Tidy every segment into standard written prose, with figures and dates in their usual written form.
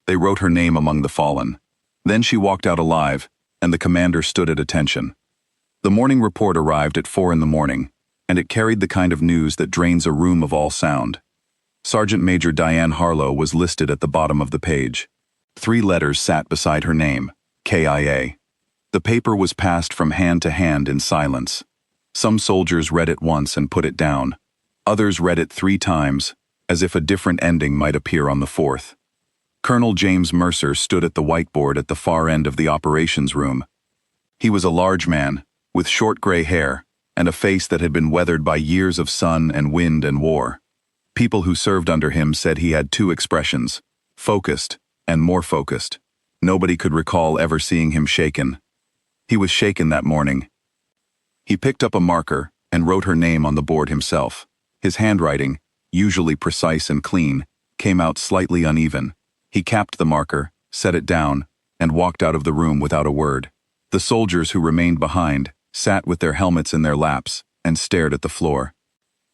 They wrote her name among the fallen. Then she walked out alive, and the commander stood at attention. The morning report arrived at 4 in the morning, and it carried the kind of news that drains a room of all sound. Sergeant Major Diane Harlow was listed at the bottom of the page. 3 letters sat beside her name, KIA. The paper was passed from hand to hand in silence. Some soldiers read it once and put it down. Others read it 3 times, as if a different ending might appear on the 4th. Colonel James Mercer stood at the whiteboard at the far end of the operations room. He was a large man, with short gray hair, and a face that had been weathered by years of sun and wind and war. People who served under him said he had 2 expressions, focused and more focused. Nobody could recall ever seeing him shaken. He was shaken that morning. He picked up a marker and wrote her name on the board himself. His handwriting, usually precise and clean, came out slightly uneven. He capped the marker, set it down, and walked out of the room without a word. The soldiers who remained behind sat with their helmets in their laps and stared at the floor.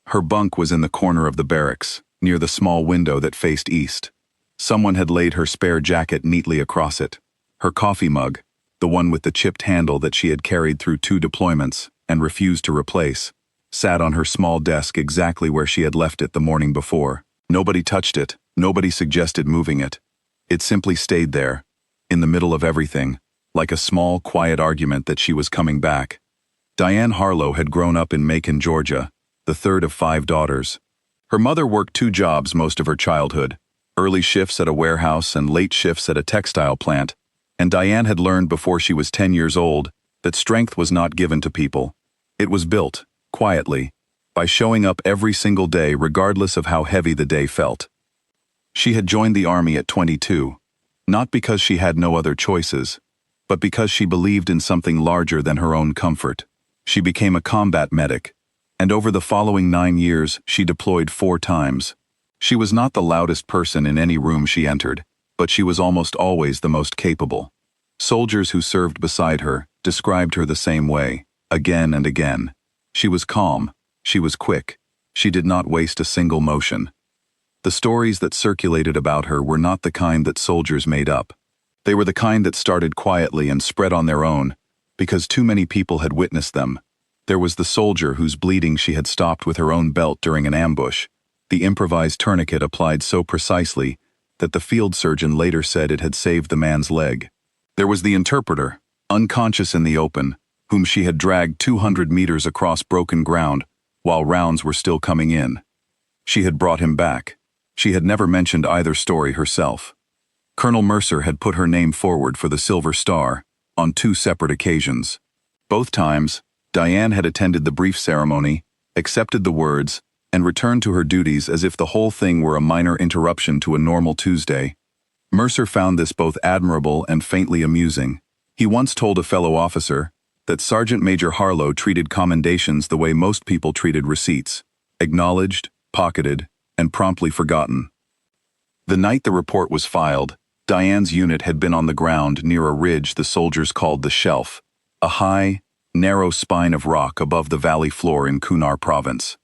Her bunk was in the corner of the barracks, near the small window that faced east. Someone had laid her spare jacket neatly across it. Her coffee mug, the one with the chipped handle that she had carried through 2 deployments and refused to replace, sat on her small desk exactly where she had left it the morning before. Nobody touched it, nobody suggested moving it. It simply stayed there, in the middle of everything, like a small, quiet argument that she was coming back. Diane Harlow had grown up in Macon, Georgia, the 3rd of 5 daughters. Her mother worked 2 jobs most of her childhood, early shifts at a warehouse and late shifts at a textile plant, and Diane had learned before she was 10 years old that strength was not given to people. It was built, quietly, by showing up every single day regardless of how heavy the day felt. She had joined the Army at 22, not because she had no other choices, but because she believed in something larger than her own comfort. She became a combat medic, and over the following 9 years she deployed 4 times. She was not the loudest person in any room she entered, but she was almost always the most capable. Soldiers who served beside her described her the same way, again and again. She was calm, she was quick, she did not waste a single motion. The stories that circulated about her were not the kind that soldiers made up. They were the kind that started quietly and spread on their own, because too many people had witnessed them. There was the soldier whose bleeding she had stopped with her own belt during an ambush, the improvised tourniquet applied so precisely that the field surgeon later said it had saved the man's leg. There was the interpreter, unconscious in the open, whom she had dragged 200 meters across broken ground while rounds were still coming in. She had brought him back. She had never mentioned either story herself. Colonel Mercer had put her name forward for the Silver Star on 2 separate occasions. Both times, Diane had attended the brief ceremony, accepted the words, and returned to her duties as if the whole thing were a minor interruption to a normal Tuesday. Mercer found this both admirable and faintly amusing. He once told a fellow officer that Sergeant Major Harlow treated commendations the way most people treated receipts, acknowledged, pocketed, and promptly forgotten. The night the report was filed, Diane's unit had been on the ground near a ridge the soldiers called the Shelf, a high, narrow spine of rock above the valley floor in Kunar province.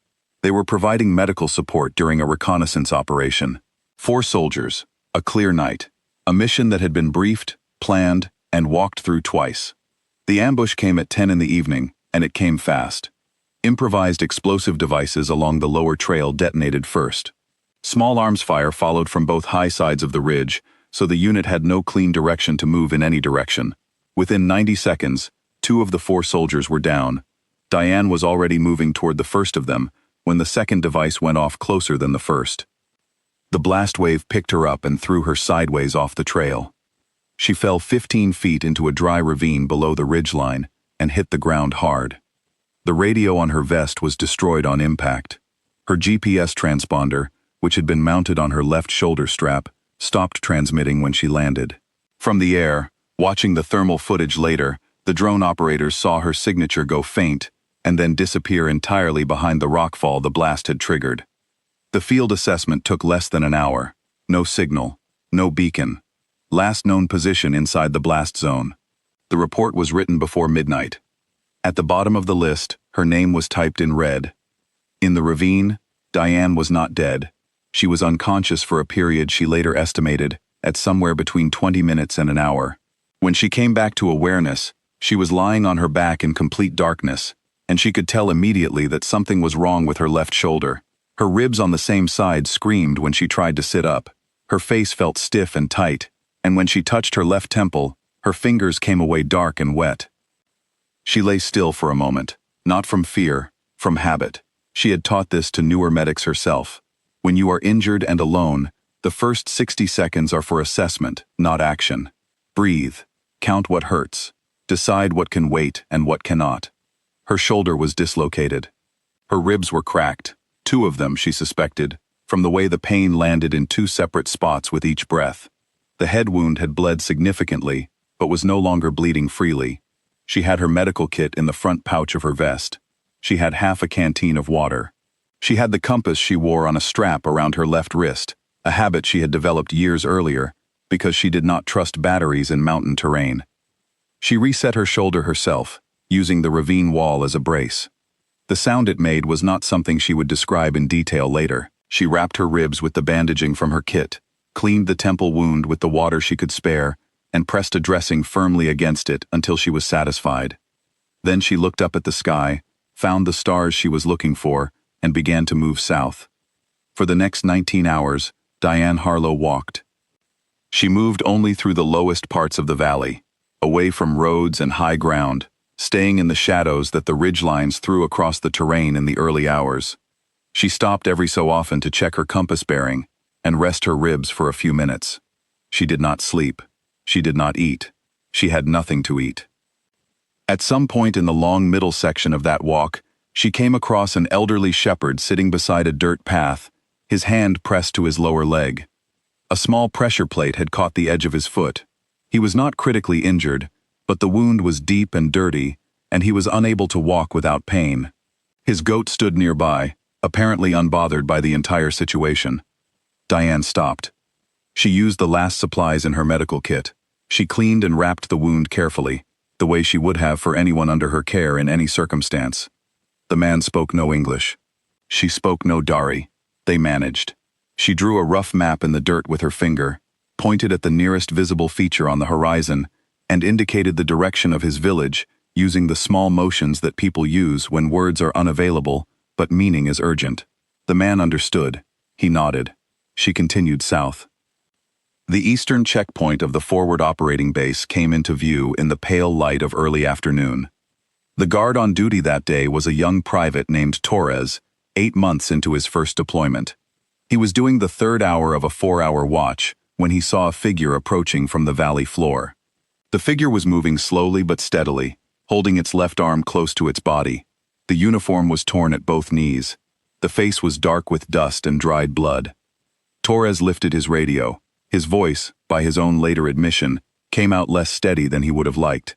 They were providing medical support during a reconnaissance operation. 4 soldiers, a clear night, a mission that had been briefed, planned, and walked through twice. The ambush came at 10 in the evening, and it came fast. Improvised explosive devices along the lower trail detonated first. Small arms fire followed from both high sides of the ridge, so the unit had no clean direction to move in any direction. Within 90 seconds, 2 of the 4 soldiers were down. Diane was already moving toward the first of them when the second device went off closer than the first. The blast wave picked her up and threw her sideways off the trail. She fell 15 feet into a dry ravine below the ridgeline and hit the ground hard. The radio on her vest was destroyed on impact. Her GPS transponder, which had been mounted on her left shoulder strap, stopped transmitting when she landed. From the air, watching the thermal footage later, the drone operators saw her signature go faint and then disappear entirely behind the rockfall the blast had triggered. The field assessment took less than an hour. No signal, no beacon. Last known position inside the blast zone. The report was written before midnight. At the bottom of the list, her name was typed in red. In the ravine, Diane was not dead. She was unconscious for a period she later estimated at somewhere between 20 minutes and an hour. When she came back to awareness, she was lying on her back in complete darkness, and she could tell immediately that something was wrong with her left shoulder. Her ribs on the same side screamed when she tried to sit up. Her face felt stiff and tight, and when she touched her left temple, her fingers came away dark and wet. She lay still for a moment, not from fear, from habit. She had taught this to newer medics herself. When you are injured and alone, the first 60 seconds are for assessment, not action. Breathe, count what hurts, decide what can wait and what cannot. Her shoulder was dislocated. Her ribs were cracked, 2 of them, she suspected, from the way the pain landed in 2 separate spots with each breath. The head wound had bled significantly, but was no longer bleeding freely. She had her medical kit in the front pouch of her vest. She had half a canteen of water. She had the compass she wore on a strap around her left wrist, a habit she had developed years earlier because she did not trust batteries in mountain terrain. She reset her shoulder herself, using the ravine wall as a brace. The sound it made was not something she would describe in detail later. She wrapped her ribs with the bandaging from her kit, cleaned the temple wound with the water she could spare, and pressed a dressing firmly against it until she was satisfied. Then she looked up at the sky, found the stars she was looking for, and began to move south. For the next 19 hours, Diane Harlow walked. She moved only through the lowest parts of the valley, away from roads and high ground, staying in the shadows that the ridgelines threw across the terrain in the early hours. She stopped every so often to check her compass bearing and rest her ribs for a few minutes. She did not sleep. She did not eat. She had nothing to eat. At some point in the long middle section of that walk, she came across an elderly shepherd sitting beside a dirt path, his hand pressed to his lower leg. A small pressure plate had caught the edge of his foot. He was not critically injured, but the wound was deep and dirty, and he was unable to walk without pain. His goat stood nearby, apparently unbothered by the entire situation. Diane stopped. She used the last supplies in her medical kit. She cleaned and wrapped the wound carefully, the way she would have for anyone under her care in any circumstance. The man spoke no English. She spoke no Dari. They managed. She drew a rough map in the dirt with her finger, pointed at the nearest visible feature on the horizon, and indicated the direction of his village using the small motions that people use when words are unavailable but meaning is urgent. The man understood. He nodded. She continued south. The eastern checkpoint of the forward operating base came into view in the pale light of early afternoon. The guard on duty that day was a young private named Torres, 8 months into his first deployment. He was doing the 3rd hour of a 4-hour watch when he saw a figure approaching from the valley floor. The figure was moving slowly but steadily, holding its left arm close to its body. The uniform was torn at both knees. The face was dark with dust and dried blood. Torres lifted his radio. His voice, by his own later admission, came out less steady than he would have liked.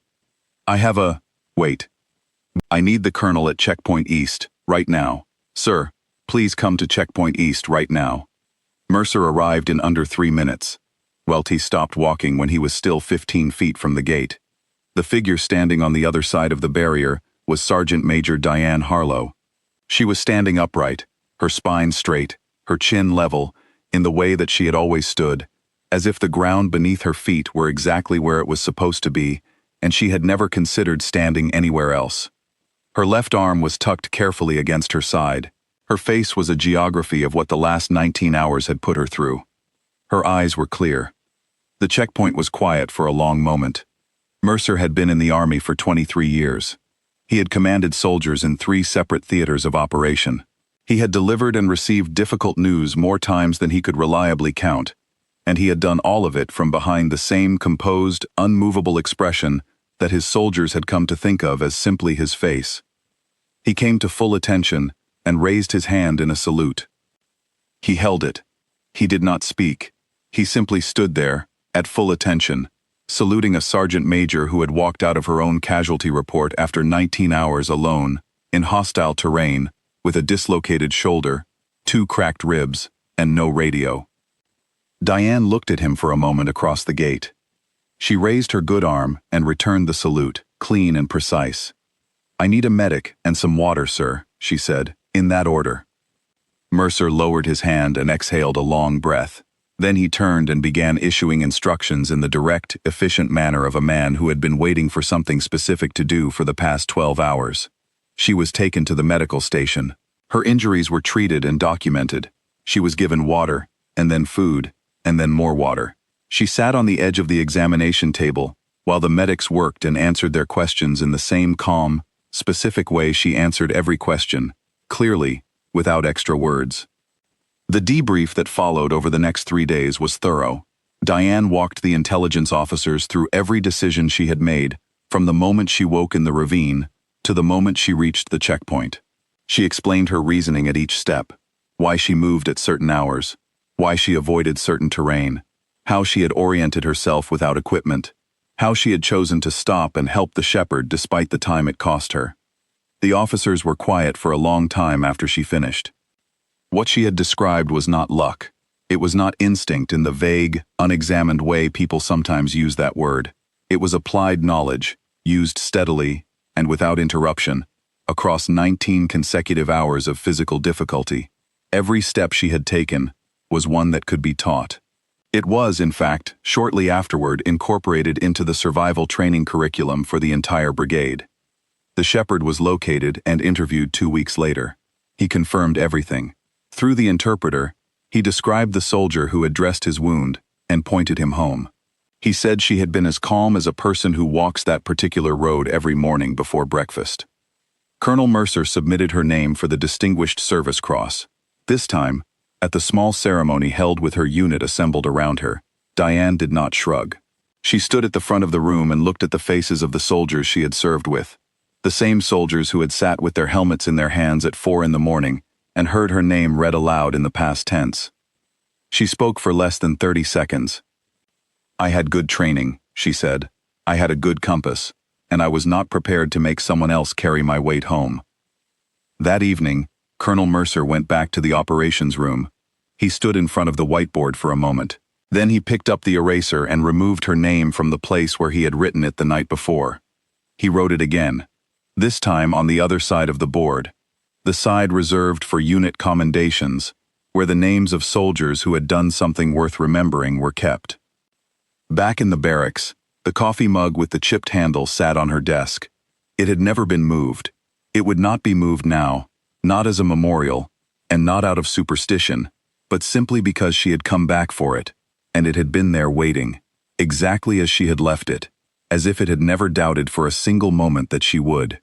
"I have a... Wait. I need the colonel at Checkpoint East, right now. Sir, please come to Checkpoint East right now." Mercer arrived in under 3 minutes. Welty stopped walking when he was still 15 feet from the gate. The figure standing on the other side of the barrier was Sergeant Major Diane Harlow. She was standing upright, her spine straight, her chin level, in the way that she had always stood, as if the ground beneath her feet were exactly where it was supposed to be, and she had never considered standing anywhere else. Her left arm was tucked carefully against her side. Her face was a geography of what the last 19 hours had put her through. Her eyes were clear. The checkpoint was quiet for a long moment. Mercer had been in the Army for 23 years. He had commanded soldiers in 3 separate theaters of operation. He had delivered and received difficult news more times than he could reliably count, and he had done all of it from behind the same composed, unmovable expression that his soldiers had come to think of as simply his face. He came to full attention and raised his hand in a salute. He held it. He did not speak. He simply stood there, at full attention, saluting a sergeant major who had walked out of her own casualty report after 19 hours alone, in hostile terrain, with a dislocated shoulder, 2 cracked ribs, and no radio. Diane looked at him for a moment across the gate. She raised her good arm and returned the salute, clean and precise. "I need a medic and some water, sir," she said, "in that order." Mercer lowered his hand and exhaled a long breath. Then he turned and began issuing instructions in the direct, efficient manner of a man who had been waiting for something specific to do for the past 12 hours. She was taken to the medical station. Her injuries were treated and documented. She was given water, and then food, and then more water. She sat on the edge of the examination table, while the medics worked and answered their questions in the same calm, specific way she answered every question, clearly, without extra words. The debrief that followed over the next 3 days was thorough. Diane walked the intelligence officers through every decision she had made, from the moment she woke in the ravine to the moment she reached the checkpoint. She explained her reasoning at each step, why she moved at certain hours, why she avoided certain terrain, how she had oriented herself without equipment, how she had chosen to stop and help the shepherd despite the time it cost her. The officers were quiet for a long time after she finished. What she had described was not luck. It was not instinct in the vague, unexamined way people sometimes use that word. It was applied knowledge, used steadily, and without interruption, across 19 consecutive hours of physical difficulty. Every step she had taken was one that could be taught. It was, in fact, shortly afterward incorporated into the survival training curriculum for the entire brigade. The shepherd was located and interviewed 2 weeks later. He confirmed everything. Through the interpreter, he described the soldier who had dressed his wound and pointed him home. He said she had been as calm as a person who walks that particular road every morning before breakfast. Colonel Mercer submitted her name for the Distinguished Service Cross. This time, at the small ceremony held with her unit assembled around her, Diane did not shrug. She stood at the front of the room and looked at the faces of the soldiers she had served with. The same soldiers who had sat with their helmets in their hands at 4 in the morning and heard her name read aloud in the past tense. She spoke for less than 30 seconds. "I had good training," she said. "I had a good compass, and I was not prepared to make someone else carry my weight home." That evening, Colonel Mercer went back to the operations room. He stood in front of the whiteboard for a moment. Then he picked up the eraser and removed her name from the place where he had written it the night before. He wrote it again, this time on the other side of the board, the side reserved for unit commendations, where the names of soldiers who had done something worth remembering were kept. Back in the barracks, the coffee mug with the chipped handle sat on her desk. It had never been moved. It would not be moved now, not as a memorial, and not out of superstition, but simply because she had come back for it, and it had been there waiting, exactly as she had left it, as if it had never doubted for a single moment that she would.